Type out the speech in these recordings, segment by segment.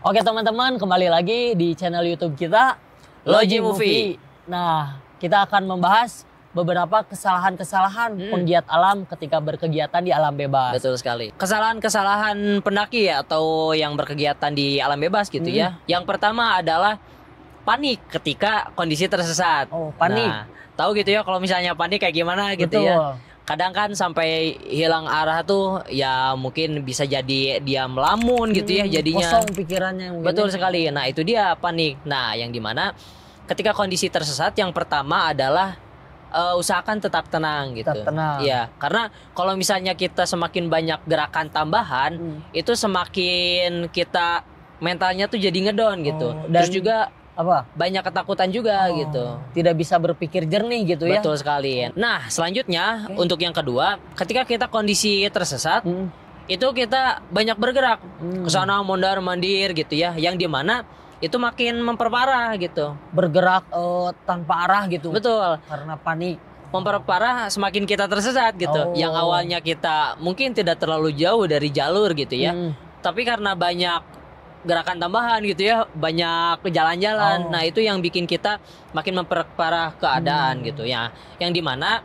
Oke teman-teman, kembali lagi di channel YouTube kita Logi Movie. Nah, kita akan membahas beberapa kesalahan-kesalahan penggiat alam ketika berkegiatan di alam bebas. Betul sekali. Kesalahan-kesalahan pendaki ya, atau yang berkegiatan di alam bebas gitu ya. Yang pertama adalah panik ketika kondisi tersesat. Oh, panik. Nah, tahu gitu ya kalau misalnya panik kayak gimana gitu Betul. ya. Kadang kan sampai hilang arah tuh ya mungkin bisa jadi dia melamun gitu ya jadinya. Kosong pikirannya mungkin. Betul sekali. Nah, itu dia panik. Nah, yang dimana ketika kondisi tersesat yang pertama adalah usahakan tetap tenang gitu. Tetap tenang. Iya, karena kalau misalnya kita semakin banyak gerakan tambahan, itu semakin kita mentalnya tuh jadi ngedown gitu. Dan Terus juga apa? banyak ketakutan juga gitu. Tidak bisa berpikir jernih gitu ya. Betul sekali. Nah, selanjutnya untuk yang kedua, ketika kita kondisi tersesat, itu kita banyak bergerak ke sana mondar-mandir gitu ya, yang dimana itu makin memperparah gitu. Bergerak tanpa arah gitu. Betul. Karena panik. Memperparah semakin kita tersesat gitu. Yang awalnya kita mungkin tidak terlalu jauh dari jalur gitu ya. Tapi karena banyak gerakan tambahan gitu ya, banyak jalan-jalan. Nah, itu yang bikin kita makin memperparah keadaan gitu ya. Yang dimana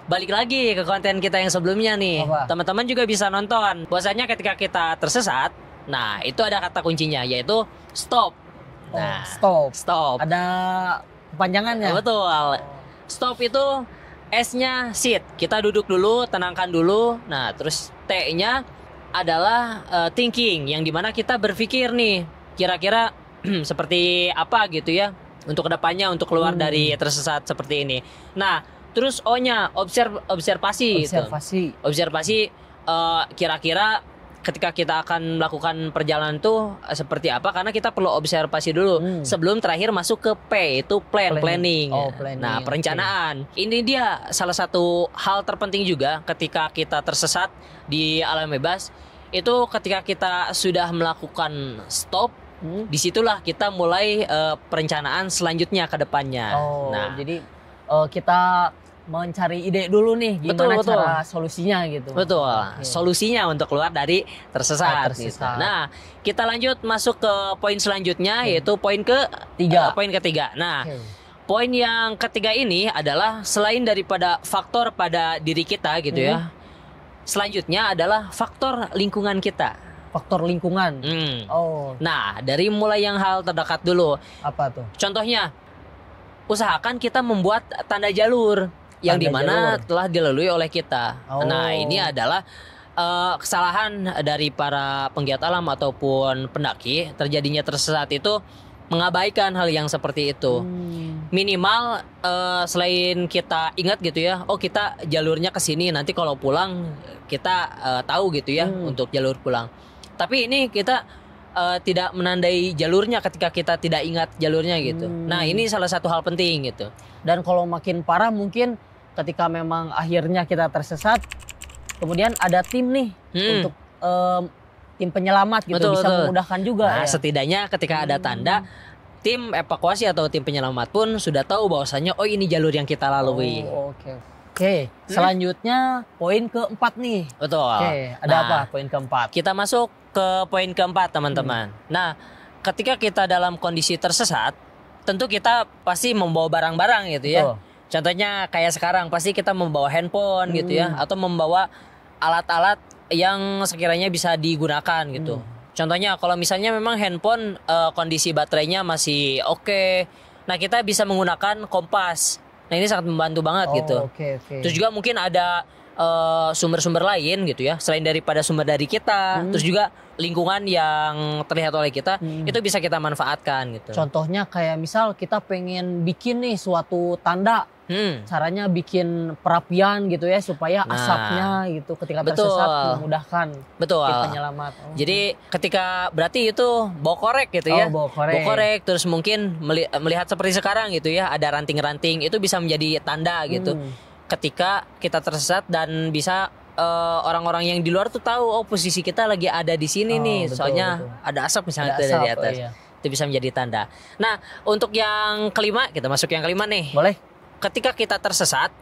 balik lagi ke konten kita yang sebelumnya nih. Teman-teman juga bisa nonton. Bahwasanya ketika kita tersesat, nah itu ada kata kuncinya yaitu stop. Nah, stop. Ada kepanjangannya. Betul. Stop itu S-nya sit. Kita duduk dulu, tenangkan dulu. Nah, terus T-nya adalah thinking, yang dimana kita berpikir nih kira-kira seperti apa gitu ya untuk kedepannya, untuk keluar dari tersesat seperti ini. Nah, terus O-nya observasi. Observasi kira-kira ketika kita akan melakukan perjalanan tuh seperti apa, karena kita perlu observasi dulu sebelum terakhir masuk ke P, itu planning. Nah, perencanaan. Ini dia salah satu hal terpenting juga ketika kita tersesat di alam bebas. Itu ketika kita sudah melakukan stop, disitulah kita mulai perencanaan selanjutnya ke depannya. Nah, jadi kita mencari ide dulu nih gimana cara solusinya gitu. Betul. Solusinya untuk keluar dari tersesat. Gitu. Nah, kita lanjut masuk ke poin selanjutnya yaitu poin ketiga. Nah, poin yang ketiga ini adalah selain daripada faktor pada diri kita gitu ya. Selanjutnya adalah faktor lingkungan kita. Faktor lingkungan. Nah, dari mulai yang hal terdekat dulu. Apa tuh? Contohnya, usahakan kita membuat tanda jalur yang dimana telah dilalui oleh kita. Nah, ini adalah kesalahan dari para penggiat alam ataupun pendaki. Terjadinya tersesat itu mengabaikan hal yang seperti itu. Minimal selain kita ingat gitu ya, oh kita jalurnya ke sini, nanti kalau pulang kita tahu gitu ya untuk jalur pulang. Tapi ini kita tidak menandai jalurnya ketika kita tidak ingat jalurnya gitu. Nah, ini salah satu hal penting gitu. Dan kalau makin parah mungkin ketika memang akhirnya kita tersesat, kemudian ada tim nih untuk tim penyelamat gitu, bisa memudahkan juga. Nah, setidaknya ketika ada tanda, tim evakuasi atau tim penyelamat pun sudah tahu bahwasanya oh ini jalur yang kita lalui. Oke. Selanjutnya poin keempat nih. Betul. Ada apa poin keempat? Kita masuk ke poin keempat, teman-teman. Nah, ketika kita dalam kondisi tersesat, tentu kita pasti membawa barang-barang gitu ya. Contohnya kayak sekarang pasti kita membawa handphone gitu ya, atau membawa alat-alat yang sekiranya bisa digunakan gitu. Contohnya kalau misalnya memang handphone kondisi baterainya masih oke, nah kita bisa menggunakan kompas. Nah, ini sangat membantu banget gitu. Terus juga mungkin ada sumber-sumber lain gitu ya, selain daripada sumber dari kita, terus juga lingkungan yang terlihat oleh kita, itu bisa kita manfaatkan gitu. Contohnya kayak misal kita pengen bikin nih suatu tanda, caranya bikin perapian gitu ya supaya asapnya gitu ketika tersesat memudahkan tim penyelamat. Jadi ketika berarti itu bawa korek gitu ya. Bawa korek. Terus mungkin melihat seperti sekarang gitu ya, ada ranting-ranting, itu bisa menjadi tanda gitu. Ketika kita tersesat dan bisa orang-orang yang di luar tuh tahu oh posisi kita lagi ada di sini nih. Soalnya ada asap misalnya dari atas. Itu bisa menjadi tanda. Nah, untuk yang kelima, kita masuk yang kelima nih. Boleh. Ketika kita tersesat,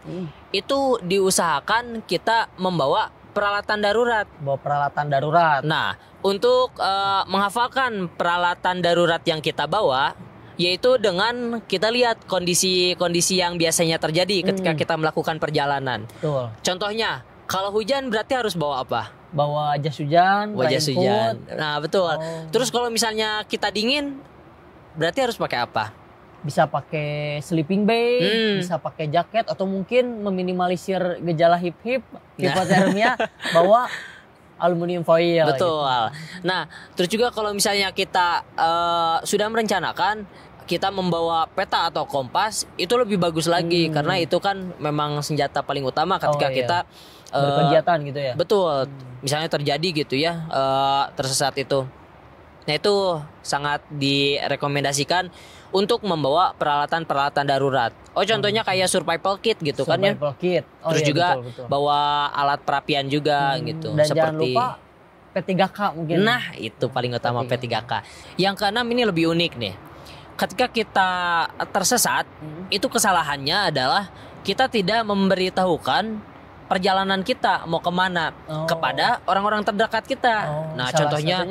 itu diusahakan kita membawa peralatan darurat. Bawa peralatan darurat. Nah, untuk menghafalkan peralatan darurat yang kita bawa, yaitu dengan kita lihat kondisi-kondisi yang biasanya terjadi ketika kita melakukan perjalanan. Betul. Contohnya, kalau hujan berarti harus bawa apa? Bawa jas hujan, hujan. Nah, betul. Terus kalau misalnya kita dingin, berarti harus pakai apa? Bisa pakai sleeping bag, bisa pakai jaket, atau mungkin meminimalisir gejala hipotermia, bawa aluminium foil. Betul. Gitu. Nah, terus juga kalau misalnya kita sudah merencanakan, kita membawa peta atau kompas, itu lebih bagus lagi karena itu kan memang senjata paling utama ketika kita berkegiatan gitu ya. Betul. Misalnya terjadi gitu ya, tersesat itu. Nah, itu sangat direkomendasikan untuk membawa peralatan-peralatan darurat. Contohnya kayak survival kit gitu kan ya. Survival kit. Terus juga betul. Bawa alat perapian juga gitu. Dan jangan lupa P3K mungkin. Nah, itu paling utama P3K. Yang keenam ini lebih unik nih. Ketika kita tersesat, itu kesalahannya adalah kita tidak memberitahukan perjalanan kita mau kemana kepada orang-orang terdekat kita. Nah, contohnya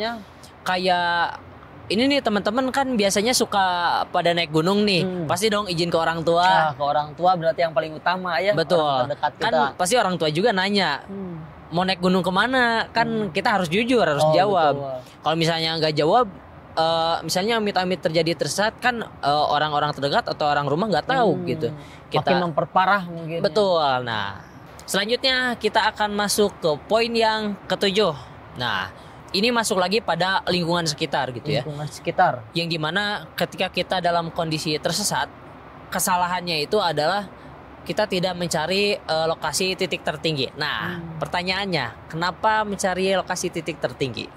kayak ini nih, teman-teman kan biasanya suka pada naik gunung nih, pasti dong izin ke orang tua. Nah, ke orang tua berarti yang paling utama ya. Betul. Orang terdekat kita. Kan pasti orang tua juga nanya, mau naik gunung kemana? Kan kita harus jujur, harus jawab. Kalau misalnya nggak jawab, misalnya amit-amit terjadi tersesat, kan orang-orang terdekat atau orang rumah nggak tahu gitu. Kita makin memperparah mungkin. Betul. Nah, selanjutnya kita akan masuk ke poin yang ketujuh. Nah, ini masuk lagi pada lingkungan sekitar gitu ya. Lingkungan sekitar. Yang dimana ketika kita dalam kondisi tersesat, kesalahannya itu adalah kita tidak mencari lokasi titik tertinggi. Nah, pertanyaannya, kenapa mencari lokasi titik tertinggi?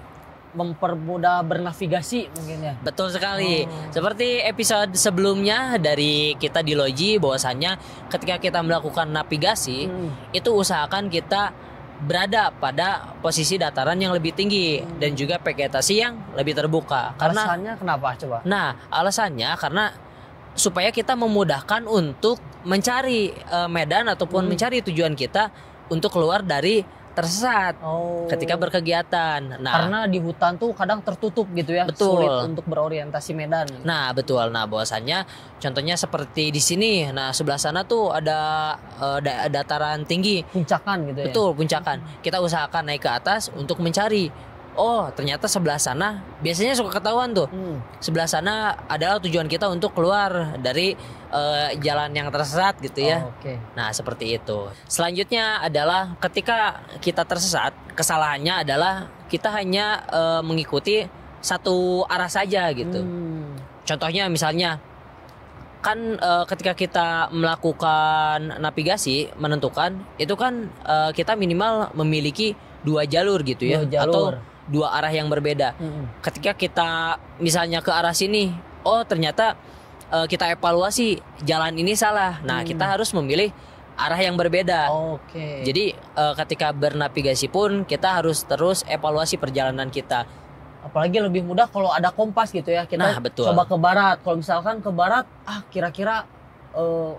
Mempermudah bernavigasi mungkin ya. Betul sekali. Seperti episode sebelumnya dari kita di Logi, bahwasannya ketika kita melakukan navigasi, itu usahakan kita berada pada posisi dataran yang lebih tinggi dan juga vegetasi yang lebih terbuka. Alasannya kenapa coba? Nah, alasannya karena supaya kita memudahkan untuk mencari medan ataupun mencari tujuan kita untuk keluar dari tersesat ketika berkegiatan. Nah, karena di hutan tuh kadang tertutup gitu ya, betul. Sulit untuk berorientasi medan. Nah, betul. Nah, bahwasannya contohnya seperti di sini. Nah, sebelah sana tuh ada dataran tinggi, puncakan gitu ya. Betul, puncakan. Kita usahakan naik ke atas untuk mencari. Ternyata sebelah sana biasanya suka ketahuan tuh. Sebelah sana adalah tujuan kita untuk keluar dari jalan yang tersesat gitu ya. Nah, seperti itu. Selanjutnya adalah ketika kita tersesat, kesalahannya adalah kita hanya mengikuti satu arah saja gitu. Contohnya misalnya kan ketika kita melakukan navigasi menentukan itu kan kita minimal memiliki 2 jalur gitu ya, atau 2 arah yang berbeda. Ketika kita misalnya ke arah sini, ternyata kita evaluasi jalan ini salah. Nah, kita harus memilih arah yang berbeda. Jadi ketika bernavigasi pun kita harus terus evaluasi perjalanan kita. Apalagi lebih mudah kalau ada kompas gitu ya. Kita coba ke barat. Kalau misalkan ke barat, kira-kira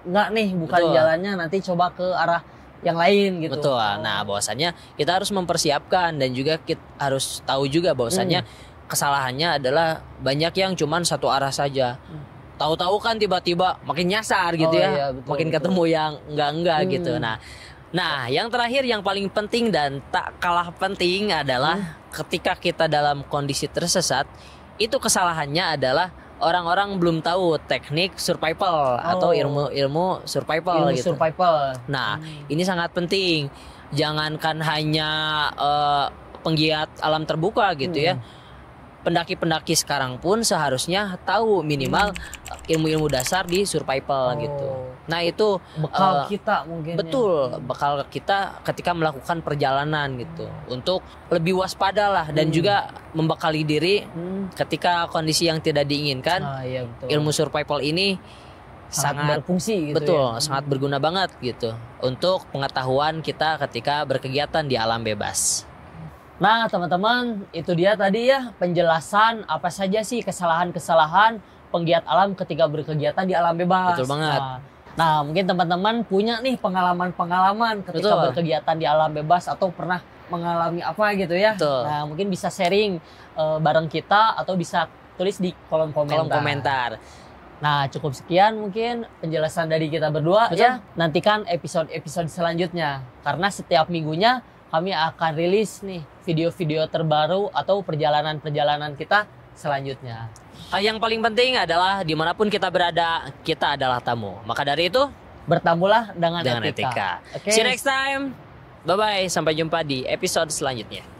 enggak nih, bukan jalannya, nanti coba ke arah yang lain gitu. Betul. Nah, bahwasannya kita harus mempersiapkan dan juga kita harus tahu juga bahwasannya kesalahannya adalah banyak yang cuman satu arah saja. Tahu-tahu kan tiba-tiba makin nyasar gitu ya. Iya, betul, makin ketemu yang enggak gitu. Nah, yang terakhir yang paling penting dan tak kalah penting adalah ketika kita dalam kondisi tersesat, itu kesalahannya adalah orang-orang belum tahu teknik survival atau ilmu survival gitu. Nah, ini sangat penting. Jangankan hanya penggiat alam terbuka gitu ya. Pendaki-pendaki sekarang pun seharusnya tahu minimal ilmu-ilmu dasar di survival gitu. Nah, itu bekal kita mungkin. Betul, bekal kita ketika melakukan perjalanan gitu. Untuk lebih waspada lah dan juga membekali diri ketika kondisi yang tidak diinginkan. Ilmu survival ini sangat berfungsi gitu. Betul, sangat berguna banget gitu untuk pengetahuan kita ketika berkegiatan di alam bebas. Nah, teman-teman, itu dia tadi ya penjelasan apa saja sih kesalahan-kesalahan penggiat alam ketika berkegiatan di alam bebas. Betul banget. Nah, mungkin teman-teman punya nih pengalaman-pengalaman ketika berkegiatan di alam bebas atau pernah mengalami apa gitu ya. Betul. Nah, mungkin bisa sharing bareng kita atau bisa tulis di kolom komentar. Nah, cukup sekian mungkin penjelasan dari kita berdua. Betul. Ya. Nantikan episode-episode selanjutnya. Karena setiap minggunya kami akan rilis nih video-video terbaru atau perjalanan-perjalanan kita selanjutnya. Yang paling penting adalah dimanapun kita berada, kita adalah tamu. Maka dari itu, bertamulah dengan etika. Okay. See you next time. Bye-bye. Sampai jumpa di episode selanjutnya.